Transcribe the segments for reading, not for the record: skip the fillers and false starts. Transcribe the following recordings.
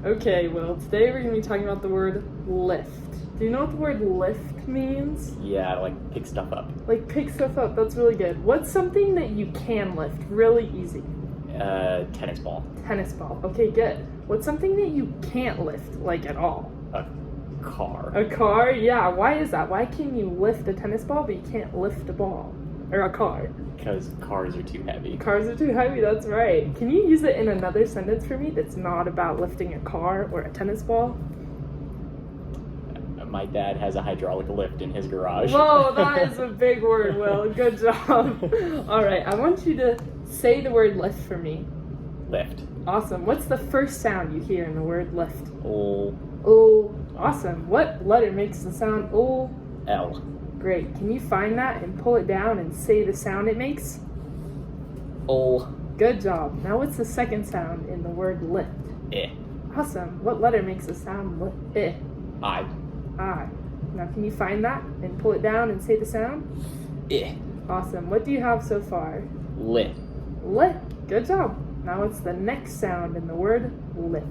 Okay, well, today we're going to be talking about the word lift. Do you know what the word lift means? Yeah, like pick stuff up. Like pick stuff up, that's really good. What's something that you can lift really easy? Tennis ball. Tennis ball. Okay, good. What's something that you can't lift, like at all? A car. A car? Yeah, why is that? Why can you lift a tennis ball but you can't lift a ball? Or a car? Because cars are too heavy. Cars are too heavy, that's right. Can you use it in another sentence for me that's not about lifting a car or a tennis ball? My dad has a hydraulic lift in his garage. Whoa, that is a big word, Will. Good job. All right, I want you to say the word lift for me. Lift. Awesome. What's the first sound you hear in the word lift? O. Oh, awesome. What letter makes the sound oh? L. Great. Can you find that and pull it down and say the sound it makes? O. Good job. Now what's the second sound in the word lift? Eh. Awesome. What letter makes the sound lift? Eh. I. I. Now can you find that and pull it down and say the sound? Eh. Awesome. What do you have so far? Lit. Lit. Good job. Now what's the next sound in the word lift?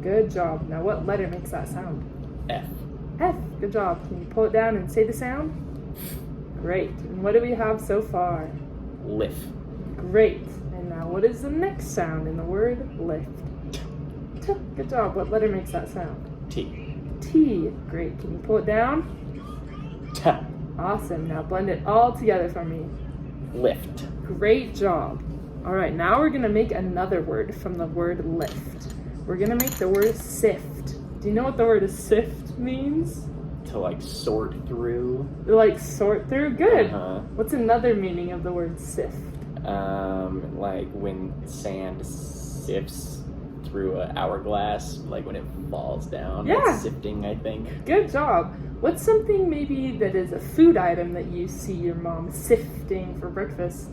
Good job. Now what letter makes that sound? F. F. Good job. Can you pull it down and say the sound? Great. And what do we have so far? Lift. Great. And now what is the next sound in the word lift? T. Good job. What letter makes that sound? T. T. Great. Can you pull it down? T. Awesome. Now blend it all together for me. Lift. Great job. All right, now we're going to make another word from the word lift. We're going to make the word sift. Do you know what the word sift means? To like sort through. Like sort through? Good. Uh-huh. What's another meaning of the word sift? Like when sand sifts through an hourglass, like when it falls down. Yeah. It's sifting, I think. Good job. What's something maybe that is a food item that you see your mom sifting for breakfast?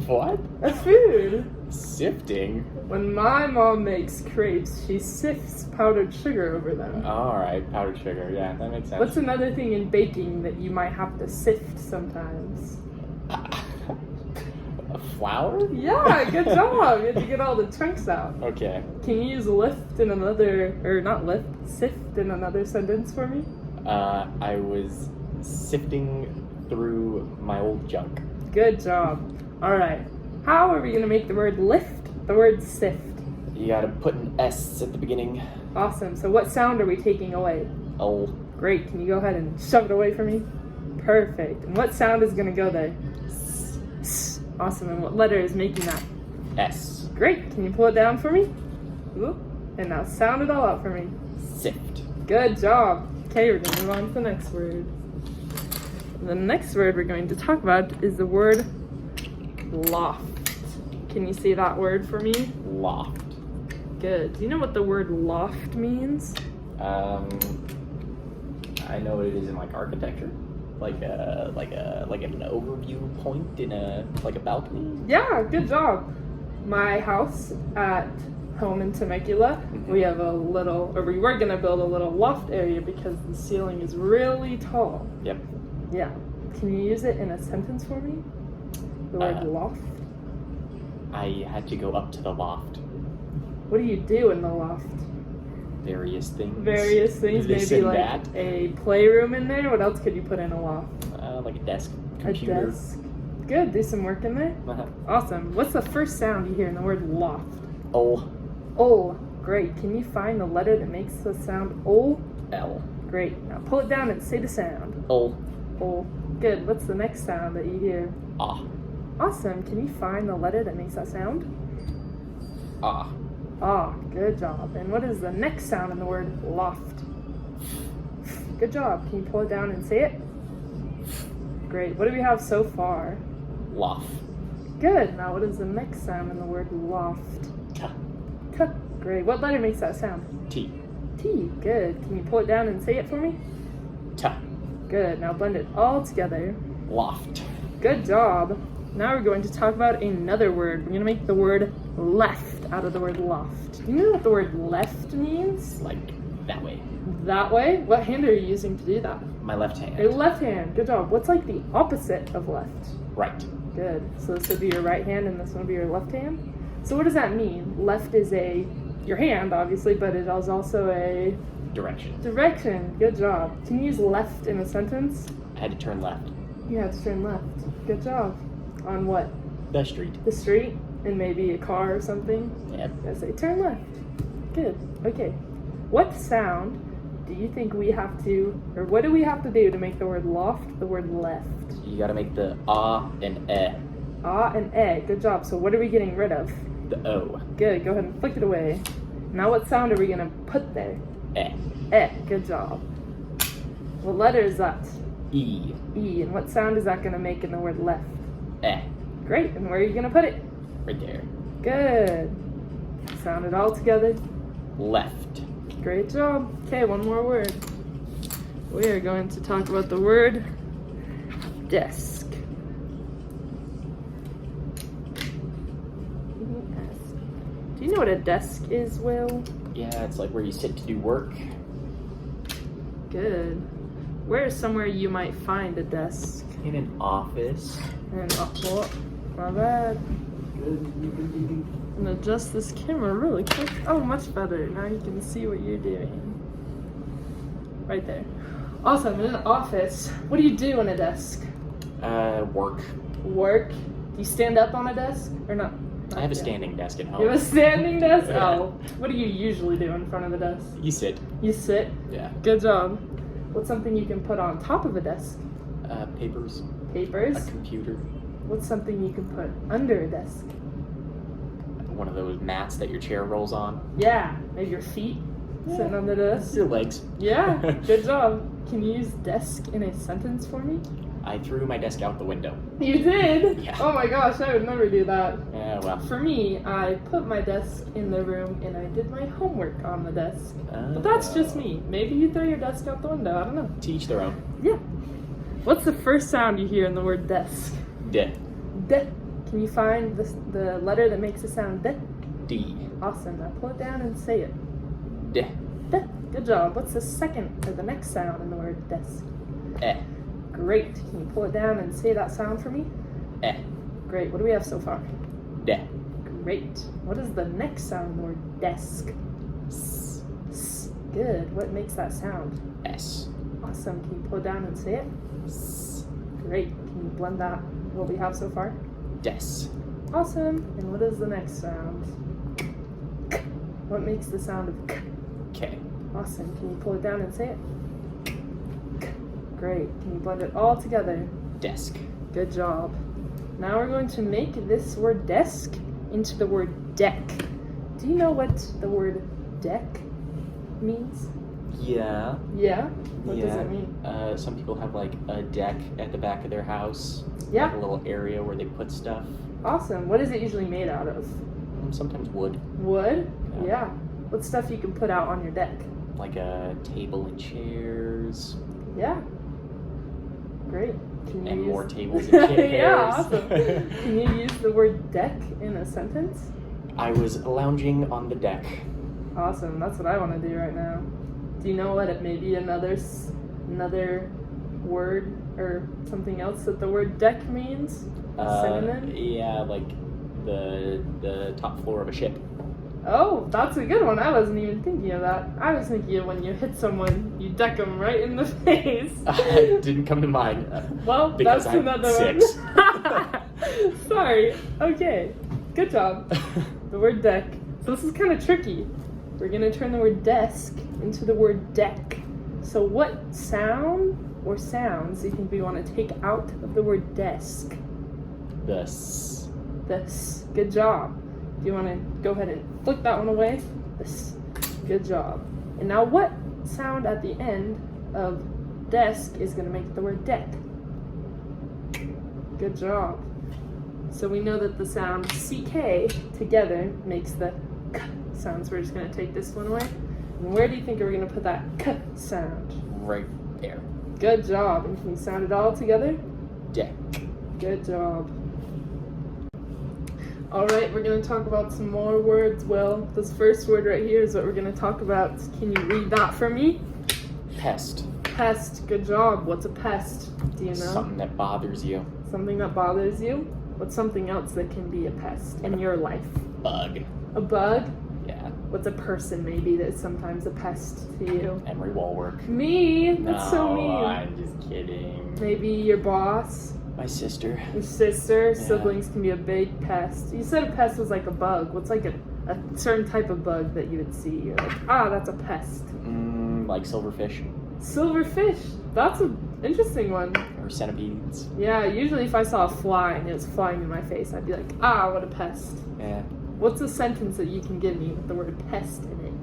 What? A food. Sifting? When my mom makes crepes, she sifts powdered sugar over them. Alright, powdered sugar. Yeah, that makes sense. What's another thing in baking that you might have to sift sometimes? A flour? Yeah, good job. You have to get all the chunks out. Okay. Can you use lift in another, or not lift, sift in another sentence for me? I was sifting through my old junk. Good job. All right. How are we going to make the word lift the word sift? You gotta put an S at the beginning. Awesome. So what sound are we taking away? O. Great. Can you go ahead and shove it away for me? Perfect. And what sound is going to go there? S. Awesome. And what letter is making that? S. Great. Can you pull it down for me? Whoop. And now sound it all out for me. Sift. Good job. Okay, we're going to move on to the next word. The next word we're going to talk about is the word loft. Can you say that word for me? Loft. Good. Do you know what the word loft means? I know what it is in like architecture. Like an overview point in a balcony. Yeah, good job. My house at home in Temecula, we have we were going to build a little loft area because the ceiling is really tall. Yep. Yeah. Can you use it in a sentence for me? The word loft? I had to go up to the loft. What do you do in the loft? Various things. Various things, This maybe and like that. a playroom in there. What else could you put in a loft? Like a desk, computer. A desk. Good, do some work in there. Uh-huh. Awesome. What's the first sound you hear in the word loft? O. Oh, great. Can you find the letter that makes the sound O? L. Great. Now pull it down and say the sound. O. Oh, good. What's the next sound that you hear? Ah. Awesome. Can you find the letter that makes that sound? Ah. Ah, good job. And what is the next sound in the word loft? Good job. Can you pull it down and say it? Great. What do we have so far? Loft. Good. Now what is the next sound in the word loft? T. T. Great. What letter makes that sound? T. T. Good. Can you pull it down and say it for me? T. Good. Now blend it all together. Loft. Good job. Now we're going to talk about another word. We're going to make the word left out of the word loft. Do you know what the word left means? Like that way. That way? What hand are you using to do that? My left hand. Your left hand. Good job. What's like the opposite of left? Right. Good. So this would be your right hand and this one would be your left hand? So what does that mean? Left is your hand, obviously, but it is also a Direction. direction. Good job. Can you use left in a sentence? I had to turn left. You have to turn left. Good job. On what? The street. The street? And maybe a car or something? Yep. I say turn left. Good. Okay. What sound do you think we have to, or what do we have to do to make the word loft the word left? You gotta make the ah and eh. Ah and eh. Good job. So what are we getting rid of? The O. Good. Go ahead and flick it away. Now what sound are we going to put there? Eh. Eh. Good job. What letter is that? E. E. And what sound is that going to make in the word left? Eh. Great. And where are you going to put it? Right there. Good. Sound it all together. Left. Great job. Okay, one more word. We are going to talk about the word desk. Do you know what a desk is, Will? Yeah, it's like where you sit to do work. Good. Where is somewhere you might find a desk? In an office. And oh, my bad. And adjust this camera really quick. Oh, much better. Now you can see what you're doing. Right there. Awesome. In an office, what do you do on a desk? Work. Work. Do you stand up on a desk or not? I have a yet. standing desk at home. You have a standing desk? Yeah. Oh. What do you usually do in front of a desk? You sit. You sit. Yeah. Good job. What's something you can put on top of a desk? Papers. Papers. A computer. What's something you can put under a desk? One of those mats that your chair rolls on. Yeah. Maybe your feet sitting on the desk. Your legs. Yeah. Good job. Can you use desk in a sentence for me? I threw my desk out the window. You did? Yeah. Oh my gosh, I would never do that. Yeah, well. For me, I put my desk in the room and I did my homework on the desk. But that's just me. Maybe you throw your desk out the window. I don't know. To each their own. Yeah. What's the first sound you hear in the word desk? D. De. Can you find the letter that makes the sound de? D. Awesome. Now pull it down and say it. D. De. Good job. What's the second or the next sound in the word desk? Eh. Great. Can you pull it down and say that sound for me? Eh. Great. What do we have so far? D. Great. What is the next sound in the word desk? S. S. Good. What makes that sound? S. Awesome. Can you pull it down and say it? S. Great. Can you blend that, what we have so far? Des. Awesome. And what is the next sound? K. What makes the sound of k? K. Awesome. Can you pull it down and say it? K. Great. Can you blend it all together? Desk. Good job. Now we're going to make this word desk into the word deck. Do you know what the word deck means? Yeah. Yeah? What yeah. does it mean? Some people have like a deck at the back of their house. Yeah. Like a little area where they put stuff. Awesome. What is it usually made out of? Sometimes wood. Wood? Yeah. Yeah. What stuff you can put out on your deck? Like a table and chairs. Yeah. Great. Can you And use... more tables and chairs. Yeah, awesome. Can you use the word deck in a sentence? I was lounging on the deck. Awesome. That's what I want to do right now. Do you know what it may be another word or something else that the word deck means? A synonym? Yeah, like the top floor of a ship. Oh, that's a good one. I wasn't even thinking of that. I was thinking of when you hit someone, you deck them right in the face. Didn't come to mind. Well, Because that's I'm another 6. one. Sorry. Okay. Good job. The word deck. So this is kind of tricky. We're going to turn the word desk into the word deck. So what sound or sounds do you think we want to take out of the word desk? The S. This. Good job. Do you want to go ahead and flick that one away? This. Good job. And now what sound at the end of desk is going to make the word deck? Good job. So we know that the sound CK together makes the K sound. So we're just going to take this one away. And where do you think we're going to put that K sound? Right there. Good job. And can you sound it all together? Deck. Good job. All right, we're going to talk about some more words. Well, this first word right here is what we're going to talk about. Can you read that for me? Pest. Pest. Good job. What's a pest? Do you know? Something that bothers you. Something that bothers you? What's something else that can be a pest in your life? Bug. A bug? Yeah. What's a person maybe that's sometimes a pest to you? Emery Wallwork. Me? That's so mean. I'm just kidding. Maybe your boss, My sister. your sister, Yeah. siblings can be a big pest. You said a pest was like a bug. What's like a certain type of bug that you would see? You're like, that's a pest. Like silverfish Silverfish. That's an interesting one. or centipedes. Yeah, usually if I saw a fly and it was flying in my face, I'd be like, what a pest. Yeah. What's a sentence that you can give me with the word pest in it?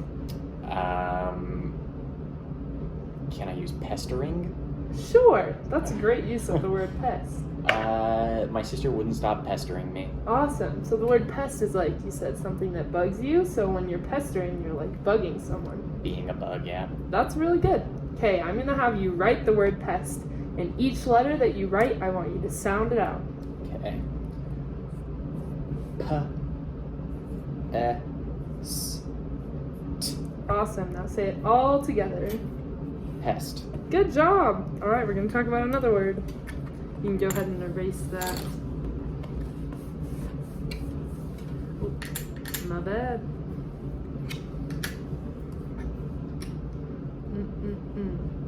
Can I use pestering? Sure, that's a great use of the word pest. My sister wouldn't stop pestering me. Awesome. So the word pest is like you said, something that bugs you. So when you're pestering, you're like bugging someone. Being a bug, yeah. That's really good. Okay, I'm gonna have you write the word pest, and each letter that you write, I want you to sound it out. Okay. S. Awesome. Now say it all together. Pest. Good job. All right, we're gonna talk about another word. You can go ahead and erase that. Oops, my bad.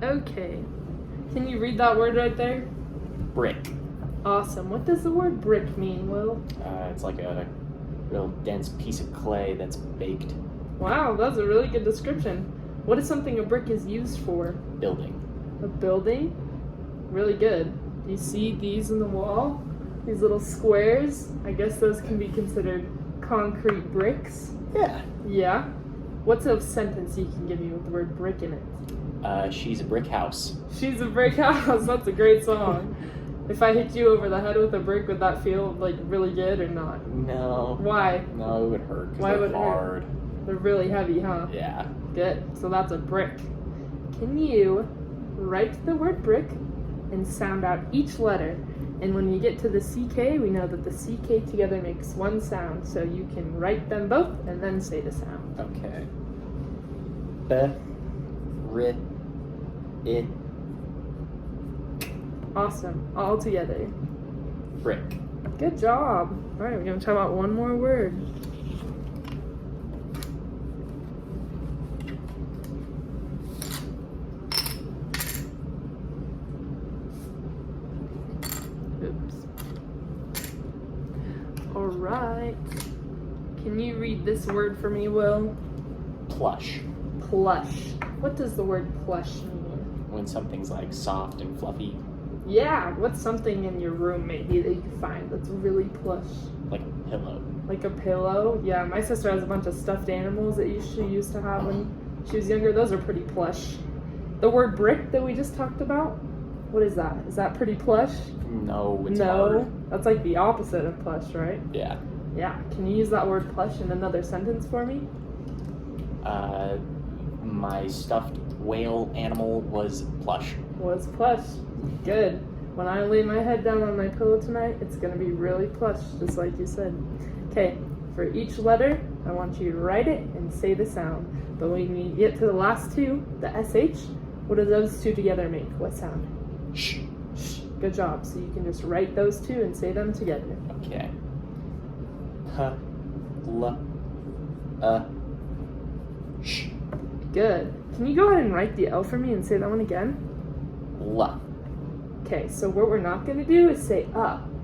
Okay. Can you read that word right there? Brick. Awesome. What does the word brick mean, Will? It's like a real dense piece of clay that's baked. Wow, that's a really good description. What is something a brick is used for? Building. A building? Really good. Do you see these in the wall? These little squares? I guess those can be considered concrete bricks. Yeah. Yeah. What's a sentence you can give me with the word brick in it? She's a brick house. She's a brick house. That's a great song. If I hit you over the head with a brick, would that feel like really good or not? No. Why? No, it would hurt Why because would they're it hurt? hard. They're really heavy, huh? Yeah. Good. So that's a brick. Can you write the word brick and sound out each letter? And when you get to the CK, we know that the CK together makes one sound. So you can write them both and then say the sound. Okay. B. R. I. Awesome. All together. Brick. Good job. All right, we're going to talk about one more word. Oops. All right. Can you read this word for me, Will? Plush. Plush. What does the word plush mean? When something's like soft and fluffy, Yeah, what's something in your room maybe that you find that's really plush? like a pillow. Like a pillow? Yeah, my sister has a bunch of stuffed animals that she used to have when she was younger. Those are pretty plush. The word brick that we just talked about, what is that? Is that pretty plush? No, it's No. hard. That's like the opposite of plush, right? Yeah. Yeah. Can you use that word plush in another sentence for me? My stuffed whale animal was plush. Was plush. Good. When I lay my head down on my pillow tonight, it's going to be really plush, just like you said. Okay, for each letter, I want you to write it and say the sound. But when you get to the last two, the SH, what do those two together make? What sound? Shh. Shh. Good job. So you can just write those two and say them together. Okay. H. L. Sh. Good. Can you go ahead and write the L for me and say that one again? L. Okay, so what we're not going to do is say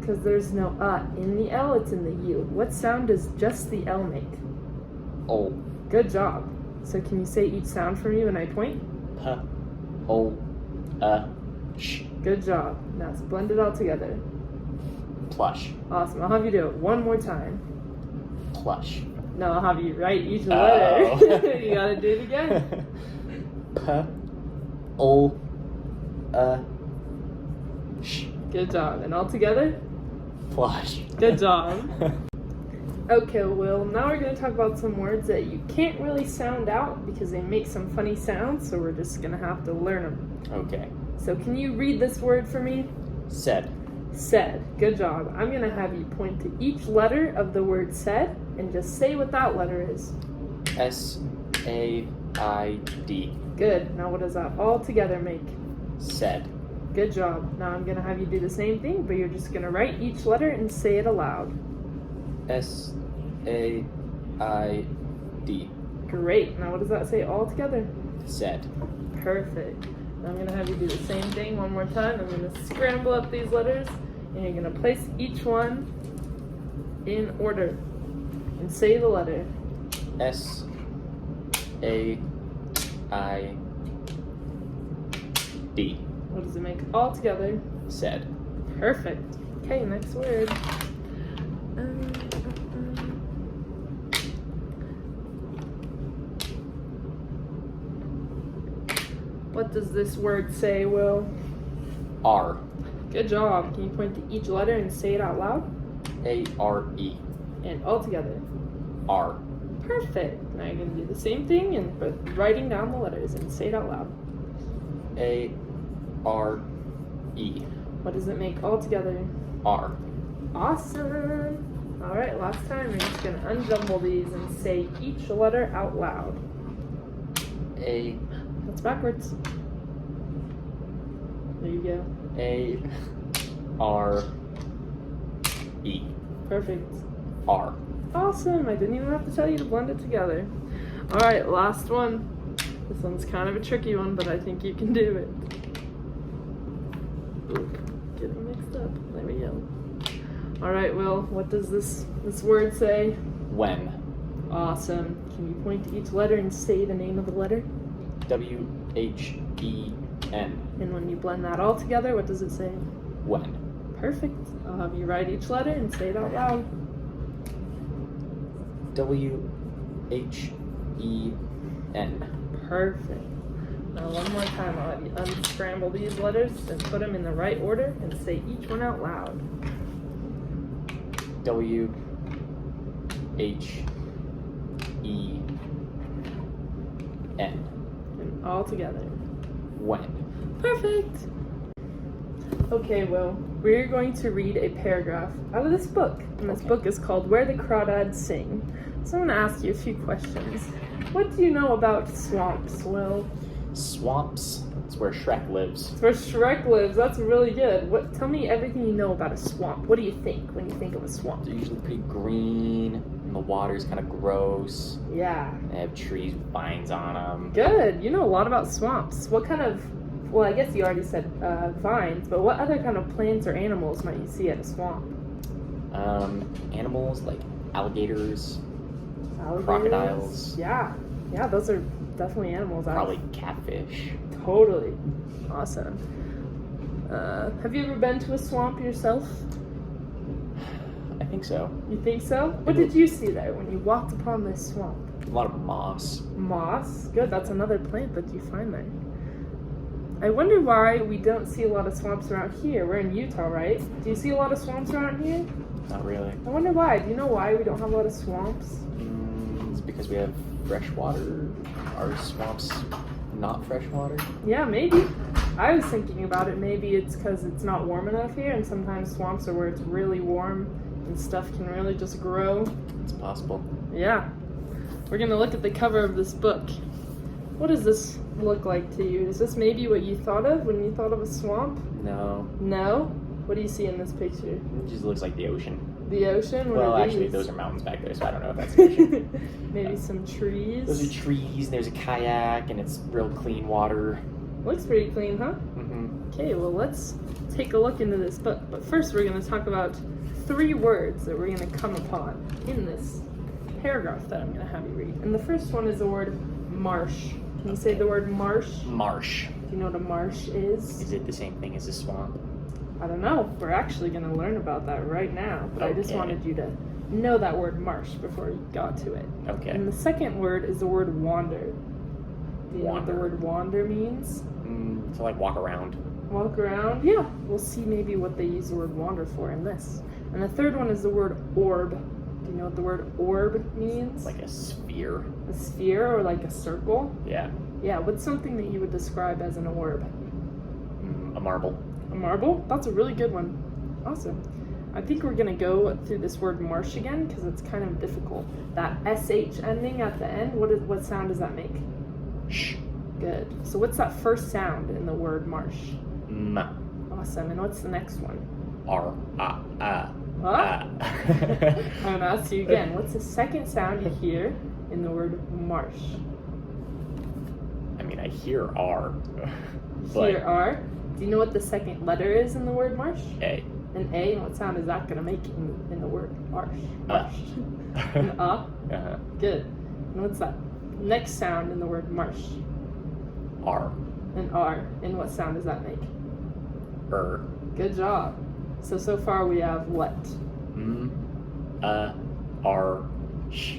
because there's no in the L, it's in the U. What sound does just the L make? O. Good job. So can you say each sound for me when I point? P. O. Sh. Good job. Now let's blend it all together. Plush. Awesome. I'll have you do it one more time. Plush. No, I'll have you write each Oh. letter. You gotta do it again. P. O. Sh. Good job. And all together? Plush. Good job. Okay, Will, now we're going to talk about some words that you can't really sound out because they make some funny sounds, so we're just going to have to learn them. Okay. So can you read this word for me? Said. Said. Good job. I'm going to have you point to each letter of the word said and just say what that letter is. S-A-I-D. Good. Now what does that all together make? Said. Good job. Now I'm going to have you do the same thing, but you're just going to write each letter and say it aloud. S-A-I-D. Great. Now what does that say all together? Said. Perfect. Now I'm going to have you do the same thing one more time. I'm going to scramble up these letters, and you're going to place each one in order and say the letter. S-A-I-D. What does it make all together? Said. Perfect. Okay, next word. What does this word say, Will? R. Good job. Can you point to each letter and say it out loud? A-R-E. And all together. R. Perfect. Now you're going to do the same thing and writing down the letters and say it out loud. A-R-E. What does it make all together? R. Awesome. All right, last time we're just going to unjumble these and say each letter out loud. A. That's backwards. There you go. A-R-E. Perfect. R. Awesome. I didn't even have to tell you to blend it together. All right, last one. This one's kind of a tricky one, but I think you can do it. Oop, getting mixed up. There we go. All right, Will, what does this word say? When. Awesome. Can you point to each letter and say the name of the letter? W-H-E-N. And when you blend that all together, what does it say? When. Perfect. I'll have you write each letter and say it out loud. W-H-E-N. Perfect. Now one more time, I'll have you unscramble these letters and put them in the right order and say each one out loud. W-H-E-N. And all together. When. Perfect. Okay, Will, we're going to read a paragraph out of this book. And this book is called Where the Crawdads Sing. So I'm going to ask you a few questions. What do you know about swamps, Will? Swamps. It's where Shrek lives. It's where Shrek lives. That's really good. Tell me everything you know about a swamp. What do you think when you think of a swamp? They're usually pretty green, and the water's kind of gross. Yeah. They have trees with vines on them. Good. You know a lot about swamps. What kind of, well, I guess you already said vines, but what other kind of plants or animals might you see at a swamp? Animals like alligators, Alligators? crocodiles, Yeah. Yeah, those are definitely animals. probably catfish. Totally. Awesome. Have you ever been to a swamp yourself? I think so. You think so? What did you see there when you walked upon this swamp? A lot of moss. Moss? Good, that's another plant that you find there. I wonder why we don't see a lot of swamps around here. We're in Utah, right? Do you see a lot of swamps around here? Not really. I wonder why. Do you know why we don't have a lot of swamps? It's because we have fresh water. Are swamps not fresh water? Yeah, maybe. I was thinking about it. Maybe it's because it's not warm enough here, and sometimes swamps are where it's really warm and stuff can really just grow. It's possible. Yeah. We're going to look at the cover of this book. What does this look like to you? Is this maybe what you thought of when you thought of a swamp? No. No? What do you see in this picture? It just looks like the ocean. The ocean? What Well, are actually, these? those are mountains back there, so I don't know if that's the ocean. Maybe some trees. Those are trees, and there's a kayak, and it's real clean water. Looks pretty clean, huh? Mm-hmm. Okay, well, let's take a look into this book. But first, we're going to talk about 3 words that we're going to come upon in this paragraph that I'm going to have you read. And the first one is the word marsh. Can you say the word marsh? Marsh. Do you know what a marsh is? Is it the same thing as a swamp? I don't know. We're actually going to learn about that right now. But I just Okay. wanted you to know that word marsh before you got to it. Okay. And the second word is the word wander. Do you know what the Wander. word wander means? To like walk around. Walk around? Yeah. We'll see maybe what they use the word wander for in this. And the third one is the word orb. Do you know what the word orb means? Like a sphere. A sphere or like a circle? Yeah. Yeah, what's something that you would describe as an orb? A marble. A marble? That's a really good one. Awesome. I think we're going to go through this word marsh again because it's kind of difficult. That SH ending at the end, what sound does that make? Shh. Good. So what's that first sound in the word marsh? M. Awesome. And what's the next one? R, ah, ah. What? Ah. I'm going to ask you again. What's the second sound you hear in the word marsh? I mean, I hear R. Here are. Do you know what the second letter is in the word marsh? A. An A. And what sound is that going to make in the word marsh? Marsh. An Uh-huh. Good. And what's that next sound in the word marsh? R. An R. And what sound does that make? Good job. So far we have what? R, sh.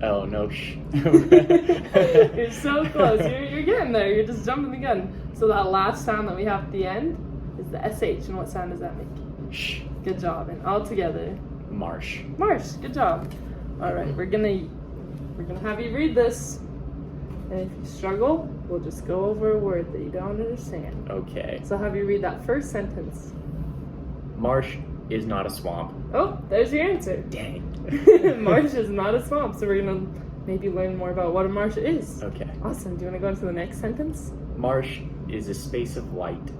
Oh, no, sh. You're so close. You're getting there. You're just jumping the gun. So that last sound that we have at the end is the SH. And what sound does that make? Sh. Good job. And all together. Marsh. Marsh. Good job. All right. We're gonna have you read this. And if you struggle, we'll just go over a word that you don't understand. Okay. So I'll have you read that first sentence. Marsh is not a swamp. Oh, there's your answer. Dang. Marsh is not a swamp, so we're gonna maybe learn more about what a marsh is. Okay. Awesome. Do you want to go into the next sentence? Marsh is a space of light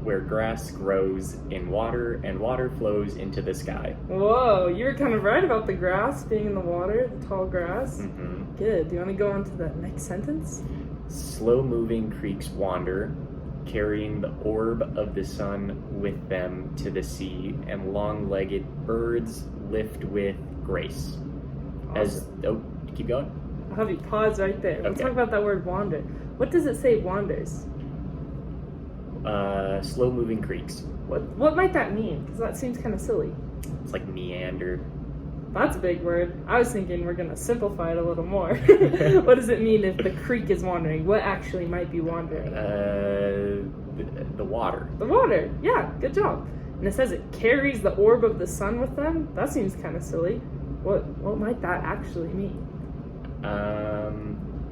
where grass grows in water and water flows into the sky. Whoa, you were kind of right about the grass being in the water, the tall grass. Mm-hmm. Good. Do you want to go on to the next sentence? Slow-moving creeks wander, carrying the orb of the sun with them to the sea, and long-legged birds lift with grace. Keep going. I'll have you pause right there. Let's Okay. talk about that word wander. What does it say wanders? Slow-moving creeks. What might that mean? Because that seems kind of silly. It's like meander. That's a big word. I was thinking we're going to simplify it a little more. What does it mean if the creek is wandering? What actually might be wandering? The water. The water. Yeah, good job. And it says it carries the orb of the sun with them. That seems kind of silly. What might that actually mean?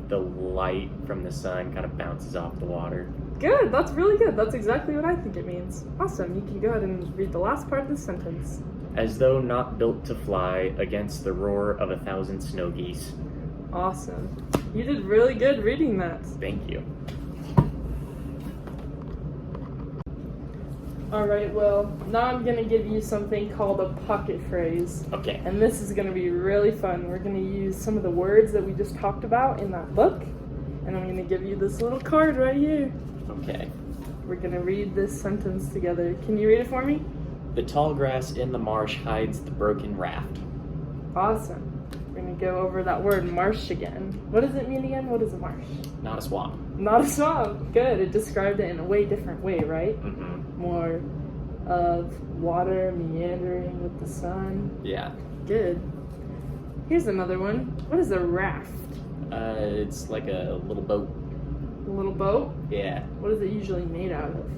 The light from the sun kind of bounces off the water. Good. That's really good. That's exactly what I think it means. Awesome. You can go ahead and read the last part of the sentence. As though not built to fly against the roar of 1,000 snow geese. Awesome. You did really good reading that. Thank you. Alright, well, now I'm going to give you something called a pocket phrase. Okay. And this is going to be really fun. We're going to use some of the words that we just talked about in that book. And I'm going to give you this little card right here. Okay. We're going to read this sentence together. Can you read it for me? The tall grass in the marsh hides the broken raft. Awesome. We're going to go over that word marsh again. What does it mean again? What is a marsh? Not a swamp. Not a swamp. Good. It described it in a way different way, right? Mm-hmm. More of water meandering with the sun. Yeah. Good. Here's another one. What is a raft? It's like a little boat. A little boat? Yeah. What is it usually made out of?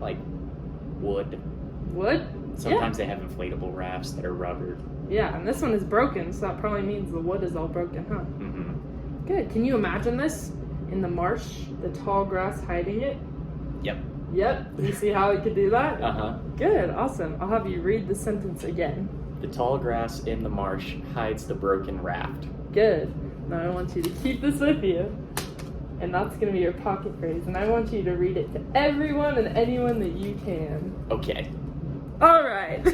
Like wood. Wood? Sometimes they have inflatable rafts that are rubber. Yeah, and this one is broken, so that probably means the wood is all broken, huh? Mm-hmm. Good. Can you imagine this? In the marsh, the tall grass hiding it? Yep. Yep. You see how it could do that? Uh-huh. Good. Awesome. I'll have you read the sentence again. The tall grass in the marsh hides the broken raft. Good. Now I want you to keep this with you. And that's going to be your pocket phrase. And I want you to read it to everyone and anyone that you can. Okay. All right.